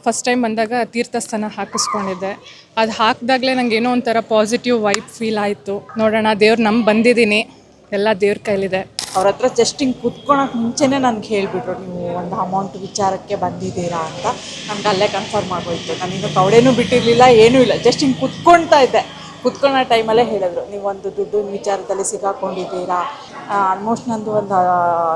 First time ಬಂದಾಗ ತೀರ್ಥಸ್ಥಾನ ಹಾಕಿಸ್ಕೊಂಡಿದ್ದೆ. ಅದು ಹಾಕಿದಾಗಲೇ ನನಗೆ ಏನೋ ಒಂಥರ ಪಾಸಿಟಿವ್ ವೈಬ್ ಫೀಲ್ ಆಯಿತು. ನೋಡೋಣ, ದೇವ್ರು ಬಂದಿದ್ದೀನಿ, ಎಲ್ಲ ದೇವ್ರ ಕೈಲಿದೆ. ಅವ್ರ ಹತ್ರ ಜಸ್ಟ್ ಹಿಂಗೆ ಕುತ್ಕೊಳಕ್ಕೆ ಮುಂಚೆನೇ ನನಗೆ ಹೇಳಿಬಿಟ್ರು, ನೀವು ಒಂದು ಅಮೌಂಟ್ ವಿಚಾರಕ್ಕೆ ಬಂದಿದ್ದೀರಾ ಅಂತ. ನನಗೆ ಅಲ್ಲೇ ಕನ್ಫರ್ಮ್ ಆಗೋಯ್ತು. ನಾನಿನ್ನು ಕವಡೆನೂ ಬಿಟ್ಟಿರಲಿಲ್ಲ, ಏನೂ ಇಲ್ಲ, ಜಸ್ಟ್ ಹಿಂಗೆ ಕುತ್ಕೊಳ್ತಾ ಇದ್ದೆ. ಕುತ್ಕೊಳ್ಳೋ ಟೈಮಲ್ಲೇ ಹೇಳಿದ್ರು, ನೀವು ಒಂದು ದುಡ್ಡು ವಿಚಾರದಲ್ಲಿ ಸಿಗಾಕೊಂಡಿದ್ದೀರಾ. ಆಲ್ಮೋಸ್ಟ್ ನಂದು ಒಂದು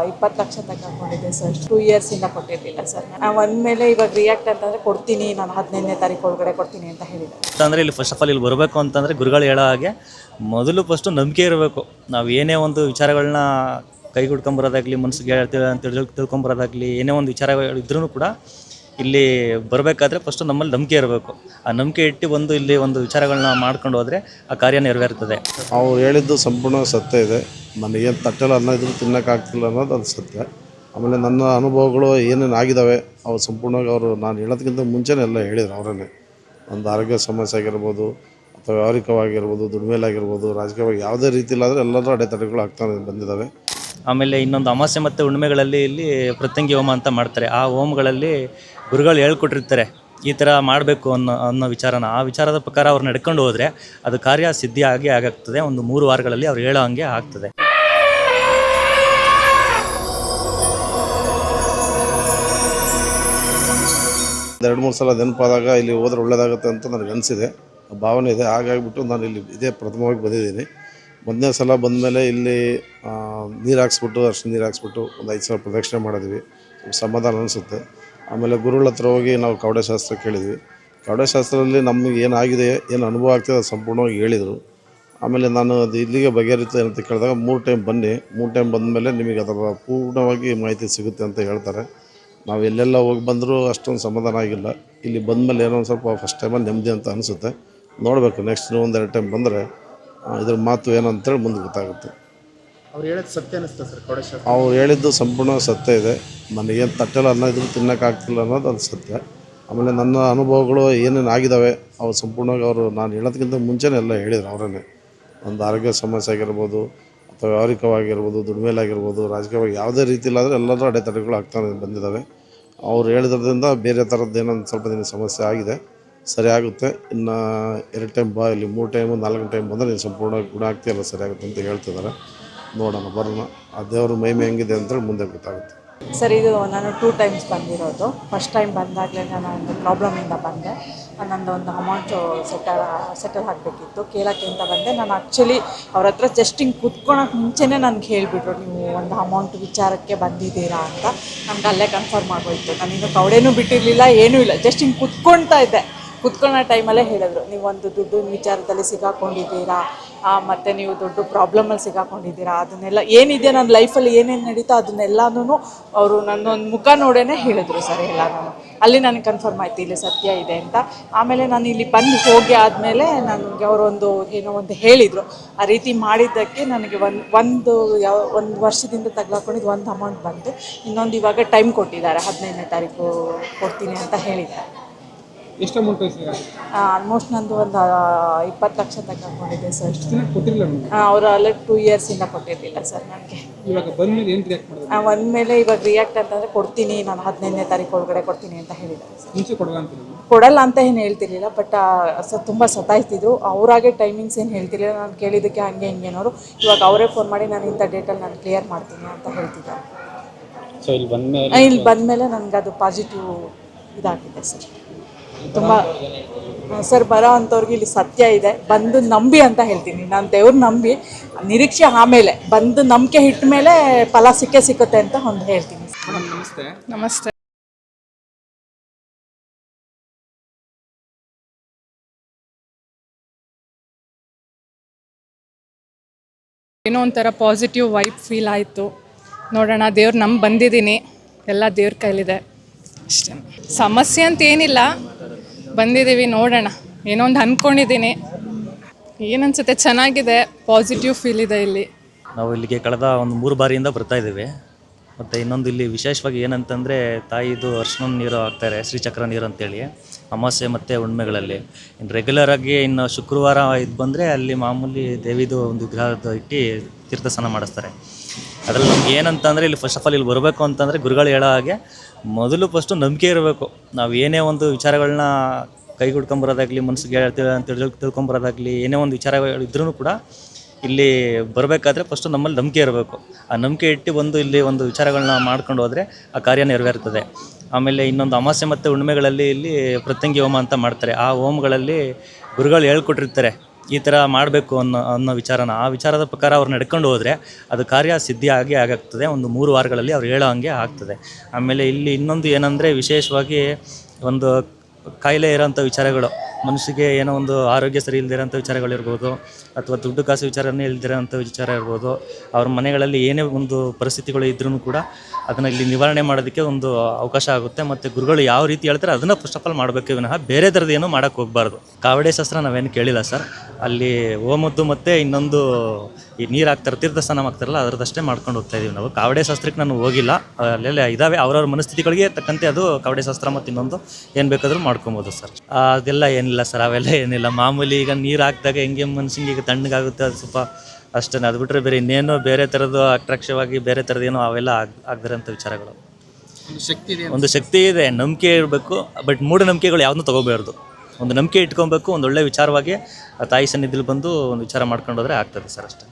20 ಲಕ್ಷ ತಗೊಂಡಿದ್ದೆ ಸರ್. 2 ಇಯರ್ಸಿಂದ ಕೊಟ್ಟಿರಲಿಲ್ಲ ಸರ್. ಒಂದಮೇಲೆ ಇವಾಗ ರಿಯಾಕ್ಟ್ ಅಂತಂದರೆ ಕೊಡ್ತೀನಿ, ನಾನು 15ನೇ ತಾರೀಕು ಒಳಗಡೆ ಕೊಡ್ತೀನಿ ಅಂತ ಹೇಳಿದೆ. ಅಂದರೆ ಇಲ್ಲಿ ಫಸ್ಟ್ ಆಫ್ ಆಲ್ ಇಲ್ಲಿ ಬರಬೇಕು ಅಂತಂದರೆ ಗುರುಗಳು ಹೇಳೋ ಹಾಗೆ ಮೊದಲು ಫಸ್ಟು ನಂಬಿಕೆ ಇರಬೇಕು. ನಾವು ಏನೇ ಒಂದು ವಿಚಾರಗಳನ್ನ ಕೈಗುಡ್ಕೊಂಬರೋದಾಗಲಿ, ಮನಸ್ಸಿಗೆ ತಿಳ್ಕೊಂಬರೋದಾಗಲಿ, ಏನೇ ಒಂದು ವಿಚಾರಗಳು ಇದ್ರೂ ಕೂಡ ಇಲ್ಲಿ ಬರಬೇಕಾದ್ರೆ ಫಸ್ಟು ನಮ್ಮಲ್ಲಿ ನಂಬಿಕೆ ಇರಬೇಕು. ಆ ನಂಬಿಕೆ ಇಟ್ಟು ಬಂದು ಇಲ್ಲಿ ಒಂದು ವಿಚಾರಗಳನ್ನ ಮಾಡ್ಕೊಂಡು ಹೋದರೆ ಆ ಕಾರ್ಯ ನೆರವೇರ್ತದೆ. ಅವ್ರು ಹೇಳಿದ್ದು ಸಂಪೂರ್ಣ ಸತ್ಯ ಇದೆ. ನನಗೇನು ತಟ್ಟೆಲ್ಲ ಅನ್ನ ಇದ್ರೂ ತಿನ್ನೋಕ್ಕಾಗ್ತಿಲ್ಲ ಅನ್ನೋದು ಅದು ಸತ್ಯ. ಆಮೇಲೆ ನನ್ನ ಅನುಭವಗಳು ಏನೇನು ಆಗಿದ್ದಾವೆ ಅವು ಸಂಪೂರ್ಣವಾಗಿ ಅವರು ನಾನು ಹೇಳೋದಕ್ಕಿಂತ ಮುಂಚೆನೇ ಎಲ್ಲ ಹೇಳಿದ್ರು ಅವರನ್ನೇ. ಒಂದು ಆರೋಗ್ಯ ಸಮಸ್ಯೆ ಆಗಿರ್ಬೋದು, ಅಥವಾ ವ್ಯಾವಹಾರಿಕವಾಗಿರ್ಬೋದು, ದುಡಿಮೆಲಾಗಿರ್ಬೋದು, ರಾಜಕೀಯವಾಗಿ ಯಾವುದೇ ರೀತಿಲಾದರೆ ಎಲ್ಲರೂ ಅಡೆತಡೆಗಳು ಆಗ್ತಾ ಬಂದಿದ್ದಾವೆ. ಆಮೇಲೆ ಇನ್ನೊಂದು ಅಮಾವಾಸ್ಯೆ ಮತ್ತು ಹುಣ್ಣಿಮೆಗಳಲ್ಲಿ ಇಲ್ಲಿ ಪ್ರತ್ಯಂಗಿ ಹೋಮ ಅಂತ ಮಾಡ್ತಾರೆ. ಆ ಹೋಮಗಳಲ್ಲಿ ಗುರುಗಳು ಹೇಳ್ಕೊಟ್ಟಿರ್ತಾರೆ ಈ ಥರ ಮಾಡಬೇಕು ಅನ್ನೋ ವಿಚಾರನ. ಆ ವಿಚಾರದ ಪ್ರಕಾರ ಅವ್ರು ನಡ್ಕೊಂಡು ಹೋದರೆ ಅದು ಕಾರ್ಯ ಸಿದ್ಧಿ ಆಗಾಗ್ತದೆ. ಒಂದು 3 ವಾರಗಳಲ್ಲಿ ಅವ್ರು ಹೇಳೋ ಹಂಗೆ ಆಗ್ತದೆ. ಎರಡು ಮೂರು ಸಲ ನೆನಪಾದಾಗ ಇಲ್ಲಿ ಹೋದ್ರೆ ಒಳ್ಳೆಯದಾಗುತ್ತೆ ಅಂತ ನನಗೆ ಅನಿಸಿದೆ, ಭಾವನೆ ಇದೆ. ಹಾಗಾಗಿಬಿಟ್ಟು ನಾನು ಇಲ್ಲಿ ಇದೇ ಪ್ರಥಮವಾಗಿ ಬಂದಿದ್ದೀನಿ. ಮೊದಲನೇ ಸಲ ಬಂದಮೇಲೆ ಇಲ್ಲಿ ನೀರು ಹಾಕ್ಸ್ಬಿಟ್ಟು, ಅಷ್ಟು ನೀರು ಹಾಕ್ಸ್ಬಿಟ್ಟು ಒಂದು 5 ಸಲ ಪ್ರದಕ್ಷಿಣೆ ಮಾಡಿದ್ವಿ. ಸಮಾಧಾನ ಅನಿಸುತ್ತೆ. ಆಮೇಲೆ ಗುರುಗಳ ಹತ್ರ ಹೋಗಿ ನಾವು ಕವಡೆ ಶಾಸ್ತ್ರ ಕೇಳಿದ್ವಿ. ಕವಡೆ ಶಾಸ್ತ್ರದಲ್ಲಿ ನಮಗೆ ಏನಾಗಿದೆ, ಏನು ಅನುಭವ ಆಗ್ತದೆ ಅದು ಸಂಪೂರ್ಣವಾಗಿ ಹೇಳಿದರು. ಆಮೇಲೆ ನಾನು ಅದು ಇಲ್ಲಿಗೆ ಬಗೆಹರಿತು ಅಂತ ಕೇಳಿದಾಗ 3 ಟೈಮ್ ಬನ್ನಿ, 3 ಟೈಮ್ ಬಂದಮೇಲೆ ನಿಮಗೆ ಅದರ ಪೂರ್ಣವಾಗಿ ಮಾಹಿತಿ ಸಿಗುತ್ತೆ ಅಂತ ಹೇಳ್ತಾರೆ. ನಾವು ಎಲ್ಲೆಲ್ಲ ಹೋಗಿ ಬಂದರೂ ಅಷ್ಟೊಂದು ಸಮಾಧಾನ ಆಗಿಲ್ಲ. ಇಲ್ಲಿ ಬಂದಮೇಲೆ ಏನೋ ಒಂದು ಸ್ವಲ್ಪ ಫಸ್ಟ್ ಟೈಮಲ್ಲಿ ನೆಮ್ಮದಿ ಅಂತ ಅನಿಸುತ್ತೆ. ನೋಡಬೇಕು, ನೆಕ್ಸ್ಟ್ 1-2 ಟೈಮ್ ಬಂದರೆ ಇದ್ರ ಮಾತು ಏನಂತೇಳಿ ಮುಂದೆ ಗೊತ್ತಾಗುತ್ತೆ. ಅವ್ರು ಹೇಳಿದ್ದು ಸತ್ಯ ಅನ್ನಿಸ್ತಾ ಸರ್? ಕವಡೆ ಅವ್ರು ಹೇಳಿದ್ದು ಸಂಪೂರ್ಣ ಸತ್ಯ ಇದೆ. ನನಗೇನು ತಟ್ಟೆಲ್ಲ ಅನ್ನ ಇದ್ರೂ ತಿನ್ನೋಕ್ಕಾಗ್ತಿಲ್ಲ ಅನ್ನೋದು ಅದು ಸತ್ಯ. ಆಮೇಲೆ ನನ್ನ ಅನುಭವಗಳು ಏನೇನು ಆಗಿದ್ದಾವೆ ಅವು ಸಂಪೂರ್ಣವಾಗಿ ಅವರು ನಾನು ಹೇಳೋದಕ್ಕಿಂತ ಮುಂಚೆನೇ ಎಲ್ಲ ಹೇಳಿದ್ರು ಅವರನ್ನೇ. ಒಂದು ಆರೋಗ್ಯ ಸಮಸ್ಯೆ ಆಗಿರ್ಬೋದು, ಅಥವಾ ವ್ಯಾವಹಾರಿಕವಾಗಿರ್ಬೋದು, ದುಡಿಮೆಲಾಗಿರ್ಬೋದು, ರಾಜಕೀಯವಾಗಿ ಯಾವುದೇ ರೀತಿಲಾದರೆ ಎಲ್ಲರೂ ಅಡೆತಡೆಗಳು ಆಗ್ತಾ ಬಂದಿದ್ದಾವೆ. ಅವ್ರು ಹೇಳಿದ್ರಿಂದ ಬೇರೆ ಥರದ್ದು ಏನೊಂದು ಸ್ವಲ್ಪ ದಿನ ಸಮಸ್ಯೆ ಆಗಿದೆ, ಸರಿ ಆಗುತ್ತೆ. ಇನ್ನು 2 ಟೈಮ್ ಬಾ, ಇಲ್ಲಿ 3 ಟೈಮು 4 ಟೈಮ್ ಬಂದರೆ ನೀನು ಸಂಪೂರ್ಣ ಗುಣ ಆಗ್ತೀಯಲ್ಲ, ಸರಿ ಆಗುತ್ತೆ ಅಂತ ಹೇಳ್ತಿದ್ದಾರೆ. ನೋಡೋಣ, ಬರೋಣ. ಆ ದೇವ್ರ ಮಹಿಮೆ ಹೆಂಗಿದೆ ಅಂತೇಳಿ ಮುಂದೆ ಗೊತ್ತಾಗುತ್ತೆ. ಸರ್, ಇದು ನಾನು 2 ಟೈಮ್ಸ್ ಬಂದಿರೋದು. ಫಸ್ಟ್ ಟೈಮ್ ಬಂದಾಗಲೇ ನಾನು ಒಂದು ಪ್ರಾಬ್ಲಮಿಂದ ಬಂದೆ. ನಂದು ಒಂದು ಅಮೌಂಟು ಸೆಟಲ್ ಆಗಬೇಕಿತ್ತು, ಕೇಳೋಕ್ಕೆ ಅಂತ ಬಂದೆ. ನಾನು ಆ್ಯಕ್ಚುಲಿ ಅವ್ರ ಹತ್ರ ಜಸ್ಟ್ ಹಿಂಗೆ ಕುತ್ಕೊಳಕ್ಕೆ ಮುಂಚೆನೇ ನನಗೆ ಹೇಳಿಬಿಟ್ರು, ನೀವು ಒಂದು ಅಮೌಂಟ್ ವಿಚಾರಕ್ಕೆ ಬಂದಿದ್ದೀರಾ ಅಂತ. ನನಗೆ ಅಲ್ಲೇ ಕನ್ಫರ್ಮ್ ಆಗೋಯ್ತು. ನಾನಿನ್ನು ಕವಡೆನೂ ಬಿಟ್ಟಿರಲಿಲ್ಲ, ಏನೂ ಇಲ್ಲ, ಜಸ್ಟ್ ಹಿಂಗೆ ಕುತ್ಕೊಳ್ತಾ ಇದ್ದೆ. ಕುತ್ಕೊಳ್ಳೋ ಟೈಮಲ್ಲೇ ಹೇಳಿದ್ರು, ನೀವು ಒಂದು ದುಡ್ಡು ವಿಚಾರದಲ್ಲಿ ಸಿಗಾಕೊಂಡಿದ್ದೀರಾ, ಮತ್ತು ನೀವು ದೊಡ್ಡ ಪ್ರಾಬ್ಲಮಲ್ಲಿ ಸಿಗಾಕೊಂಡಿದ್ದೀರಾ. ಅದನ್ನೆಲ್ಲ ಏನಿದೆ ನನ್ನ ಲೈಫಲ್ಲಿ ಏನೇನು ನಡೀತಾ ಅದನ್ನೆಲ್ಲನೂ ಅವರು ನನ್ನೊಂದು ಮುಖ ನೋಡೇ ಹೇಳಿದ್ರು ಸರ್ ಎಲ್ಲನೂ. ಅಲ್ಲಿ ನನಗೆ ಕನ್ಫರ್ಮ್ ಆಯಿತು ಇಲ್ಲಿ ಸತ್ಯ ಇದೆ ಅಂತ. ಆಮೇಲೆ ನಾನು ಇಲ್ಲಿ ಬಂದು ಹೋಗಿ ಆದಮೇಲೆ ನನಗೆ ಅವರೊಂದು ಏನೋ ಒಂದು ಹೇಳಿದರು. ಆ ರೀತಿ ಮಾಡಿದ್ದಕ್ಕೆ ನನಗೆ ಒಂದು ವರ್ಷದಿಂದ ತಗ್ಲಾಕೊಂಡಿದ್ದು ಒಂದು ಅಮೌಂಟ್ ಬಂತು. ಇನ್ನೊಂದು ಇವಾಗ ಟೈಮ್ ಕೊಟ್ಟಿದ್ದಾರೆ, 15ನೇ ತಾರೀಕು ಕೊಡ್ತೀನಿ ಅಂತ ಹೇಳಿದ್ದಾರೆ. ಎಷ್ಟು ಅಮೌಂಟ್ ಆಲ್ಮೋಸ್ಟ್ ನಂದು ಒಂದು 20 ಲಕ್ಷ ತಗೊಂಡಿದ್ದೆ ಸರ್. ಕೊಟ್ಟಿರಲಿಲ್ಲ ಅವರು ಅಲ್ಲೇ 2 ಇಯರ್ಸಿಂದ ಕೊಟ್ಟಿರಲಿಲ್ಲ ಸರ್ ನನಗೆ. ಇವಾಗ ಬಂದಮೇಲೆ ಏನು ರಿಯಾಕ್ಟ್ ಮಾಡಿದ್ರು? ಒಂದಮೇಲೆ ಇವಾಗ ರಿಯಾಕ್ಟ್ ಅಂತಂದರೆ ಕೊಡ್ತೀನಿ, ನಾನು 15ನೇ ತಾರೀಕು ಒಳಗಡೆ ಕೊಡ್ತೀನಿ ಅಂತ ಹೇಳಿದ್ದಾರೆ ಸರ್. ಮುಂಚೆ ಕೊಡಲ್ಲ ಅಂತ ಏನು ಹೇಳ್ತಿರ್ಲಿಲ್ಲ, ಬಟ್ ತುಂಬ ಸತಾಯಿಸ್ತಿದ್ರು. ಅವರಾಗೆ ಟೈಮಿಂಗ್ಸ್ ಏನು ಹೇಳ್ತಿರ್ಲಿಲ್ಲ. ನಾನು ಕೇಳಿದ್ದಕ್ಕೆ ಹಂಗೆ ಹಿಂಗೇನವರು ಇವಾಗ ಅವರೇ ಫೋನ್ ಮಾಡಿ ನಾನು ಇಂಥ ಡೇಟಲ್ಲಿ ನಾನು ಕ್ಲಿಯರ್ ಮಾಡ್ತೀನಿ ಅಂತ ಹೇಳ್ತಿದ್ದಾರೆ. ಸೊ ಇಲ್ಲಿ ಬಂದಮೇಲೆ ನನಗೆ ಅದು ಪಾಸಿಟಿವ್ ಇದಾಗಿದೆ ಸರ್. ತುಂಬ ಸರ್, ಬರೋ ಅಂಥವ್ರಿಗೆ ಇಲ್ಲಿ ಸತ್ಯ ಇದೆ, ಬಂದು ನಂಬಿ ಅಂತ ಹೇಳ್ತೀನಿ. ನಾನು ದೇವ್ರು ನಂಬಿ ನಿರೀಕ್ಷೆ, ಆಮೇಲೆ ಬಂದು ನಂಬಿಕೆ ಇಟ್ಟ ಮೇಲೆ ಫಲ ಸಿಕ್ಕುತ್ತೆ ಅಂತ ಒಂದು ಹೇಳ್ತೀನಿ. ನಮಸ್ತೆ. ನಮಸ್ತೆ. ಏನೋ ಒಂಥರ ಪಾಸಿಟಿವ್ ವೈಬ್ ಫೀಲ್ ಆಯಿತು. ನೋಡೋಣ, ದೇವ್ರು ಬಂದಿದ್ದೀನಿ, ಎಲ್ಲ ದೇವ್ರ ಕೈಲಿದೆ ಅಷ್ಟೇ. ಸಮಸ್ಯೆ ಅಂತ ಏನಿಲ್ಲ, ಬಂದಿದ್ದೀವಿ, ನೋಡೋಣ. ಏನೋ ಒಂದು ಅಂದ್ಕೊಂಡಿದ್ದೀನಿ, ಏನನ್ಸುತ್ತೆ, ಚೆನ್ನಾಗಿದೆ, ಪಾಸಿಟಿವ್ ಫೀಲ್ ಇದೆ ಇಲ್ಲಿ. ನಾವು ಇಲ್ಲಿಗೆ ಕಳೆದ ಒಂದು 3 ಬಾರಿಯಿಂದ ಬರ್ತಾ ಇದ್ದೀವಿ. ಮತ್ತು ಇನ್ನೊಂದು ಇಲ್ಲಿ ವಿಶೇಷವಾಗಿ ಏನಂತಂದರೆ ತಾಯಿದು ಅರ್ಶಿನ ನೀರು ಹಾಕ್ತಾರೆ, ಶ್ರೀಚಕ್ರ ನೀರು ಅಂತೇಳಿ ಅಮಾವಾಸ್ಯೆ ಮತ್ತು ಹುಣ್ಮೆಗಳಲ್ಲಿ. ಇನ್ನು ರೆಗ್ಯುಲರಾಗಿ ಇನ್ನು ಶುಕ್ರವಾರ ಇದು ಬಂದರೆ ಅಲ್ಲಿ ಮಾಮೂಲಿ ದೇವಿದು ಒಂದು ವಿಗ್ರಹದ ಇಟ್ಟು ತೀರ್ಥಸ್ನಾನ ಮಾಡಿಸ್ತಾರೆ. ಅದರಲ್ಲಿ ನಮ್ಗೆ ಏನಂತಂದರೆ ಇಲ್ಲಿ ಫಸ್ಟ್ ಆಫ್ ಆಲ್ ಇಲ್ಲಿ ಬರಬೇಕು ಅಂತಂದರೆ ಗುರುಗಳು ಹೇಳೋ ಹಾಗೆ ಮೊದಲು ಫಸ್ಟು ನಂಬಿಕೆ ಇರಬೇಕು. ನಾವು ಏನೇ ಒಂದು ವಿಚಾರಗಳನ್ನ ಕೈಗುಡ್ಕೊಂಬರೋದಾಗಲಿ, ಮನಸ್ಸಿಗೆ ತಿಳ್ಕೊಂಬರೋದಾಗಲಿ, ಏನೇ ಒಂದು ವಿಚಾರಗಳು ಇದ್ರೂ ಕೂಡ ಇಲ್ಲಿ ಬರಬೇಕಾದ್ರೆ ಫಸ್ಟು ನಮ್ಮಲ್ಲಿ ನಂಬಿಕೆ ಇರಬೇಕು. ಆ ನಂಬಿಕೆ ಇಟ್ಟು ಬಂದು ಇಲ್ಲಿ ಒಂದು ವಿಚಾರಗಳನ್ನ ಮಾಡ್ಕೊಂಡು ಹೋದರೆ ಆ ಕಾರ್ಯ ನೆರವೇರ್ತದೆ. ಆಮೇಲೆ ಇನ್ನೊಂದು ಅಮಾವಾಸ್ಯೆ ಮತ್ತು ಹುಣ್ಣಿಮೆಗಳಲ್ಲಿ ಇಲ್ಲಿ ಪ್ರತ್ಯಂಗಿ ಹೋಮ ಅಂತ ಮಾಡ್ತಾರೆ. ಆ ಹೋಮಗಳಲ್ಲಿ ಗುರುಗಳು ಹೇಳ್ಕೊಟ್ಟಿರ್ತಾರೆ ಈ ಥರ ಮಾಡಬೇಕು ಅನ್ನೋ ವಿಚಾರನ. ಆ ವಿಚಾರದ ಪ್ರಕಾರ ಅವ್ರು ನಡ್ಕೊಂಡು ಹೋದರೆ ಅದು ಕಾರ್ಯ ಸಿದ್ಧಿ ಆಗಾಗ್ತದೆ. ಒಂದು 3 ವಾರಗಳಲ್ಲಿ ಅವ್ರು ಹೇಳೋ ಹಂಗೆ ಆಗ್ತದೆ. ಆಮೇಲೆ ಇಲ್ಲಿ ಇನ್ನೊಂದು ಏನಂದರೆ, ವಿಶೇಷವಾಗಿ ಒಂದು ಕಾಯಿಲೆ ಇರೋಂಥ ವಿಚಾರಗಳು, ಮನುಷ್ಯಗೆ ಏನೋ ಒಂದು ಆರೋಗ್ಯ ಸರಿ ಇಲ್ಲದಿರೋಂಥ ವಿಚಾರಗಳಿರ್ಬೋದು, ಅಥವಾ ದುಡ್ಡು ಕಾಸು ವಿಚಾರನೇ ಇಲ್ದಿರೋಂಥ ವಿಚಾರ ಇರ್ಬೋದು, ಅವ್ರ ಮನೆಗಳಲ್ಲಿ ಏನೇ ಒಂದು ಪರಿಸ್ಥಿತಿಗಳು ಇದ್ರೂ ಕೂಡ ಅದನ್ನು ಇಲ್ಲಿ ನಿವಾರಣೆ ಮಾಡೋದಕ್ಕೆ ಒಂದು ಅವಕಾಶ ಆಗುತ್ತೆ. ಮತ್ತು ಗುರುಗಳು ಯಾವ ರೀತಿ ಹೇಳ್ತಾರೆ ಅದನ್ನು ಫಸ್ಟ್ ಆಫ್ ಆಲ್ ಮಾಡಬೇಕು ವಿನಃ ಬೇರೆ ಥರದ್ದು ಏನೂ ಮಾಡೋಕ್ಕೆ ಹೋಗಬಾರ್ದು. ಕಾವಡೆ ಶಾಸ್ತ್ರ ನಾವೇನು ಕೇಳಿಲ್ಲ ಸರ್. ಅಲ್ಲಿ ಹೋಮದ್ದು ಮತ್ತು ಇನ್ನೊಂದು ಈ ನೀರು ಹಾಕ್ತಾರೆ, ತೀರ್ಥಸ್ನಾನ ಮಾಡ್ತಾರಲ್ಲ, ಅದರದಷ್ಟೇ ಮಾಡ್ಕೊಂಡು ಹೋಗ್ತಾ ಇದೀವಿ ನಾವು. ಕಾವಡೆ ಶಾಸ್ತ್ರಕ್ಕೆ ನಾನು ಹೋಗಿಲ್ಲ. ಅಲ್ಲೆಲ್ಲ ಇದ್ದಾವೆ ಅವ್ರವ್ರ ಮನಸ್ಥಿತಿಗಳಿಗೆ ತಕ್ಕಂತೆ ಅದು ಕಾವಡೆ ಶಾಸ್ತ್ರ ಮತ್ತು ಇನ್ನೊಂದು ಏನು ಬೇಕಾದರೂ ಮಾಡ್ಕೊಬೋದು ಸರ್. ಅದೆಲ್ಲ ಏನಿಲ್ಲ ಸರ್, ಅವೆಲ್ಲ ಏನಿಲ್ಲ. ಮಾಮೂಲಿ ಈಗ ನೀರು ಹಾಕಿದಾಗ ಹೆಂಗೆ ಮನುಷ್ಯಂಗೆ ಈಗ ತಣ್ಣಗಾಗುತ್ತೆ, ಅದು ಸ್ವಲ್ಪ ಅಷ್ಟೇ. ಅದು ಬಿಟ್ಟರೆ ಬೇರೆ ಇನ್ನೇನು ಬೇರೆ ಥರದ್ದು ಅಟ್ರಾಕ್ಷವಾಗಿ ಬೇರೆ ಥರದ್ದು ಏನೋ ಅವೆಲ್ಲ ಆಗದಿರೋಂಥ ವಿಚಾರಗಳು. ಒಂದು ಶಕ್ತಿ ಇದೆ, ನಂಬಿಕೆ ಇರಬೇಕು. ಬಟ್ ಮೂಢನಂಬಿಕೆಗಳು ಯಾವುದನ್ನೂ ತೊಗೋಬಾರ್ದು. ಒಂದು ನಂಬಿಕೆ ಇಟ್ಕೊಬೇಕು, ಒಂದು ಒಳ್ಳೆ ವಿಚಾರವಾಗಿ ಆ ತಾಯಿ ಸನ್ನಿಧಿಲಿ ಬಂದು ಒಂದು ವಿಚಾರ ಮಾಡ್ಕೊಂಡು ಹೋದರೆ ಆಗ್ತದೆ ಸರ್, ಅಷ್ಟೇ.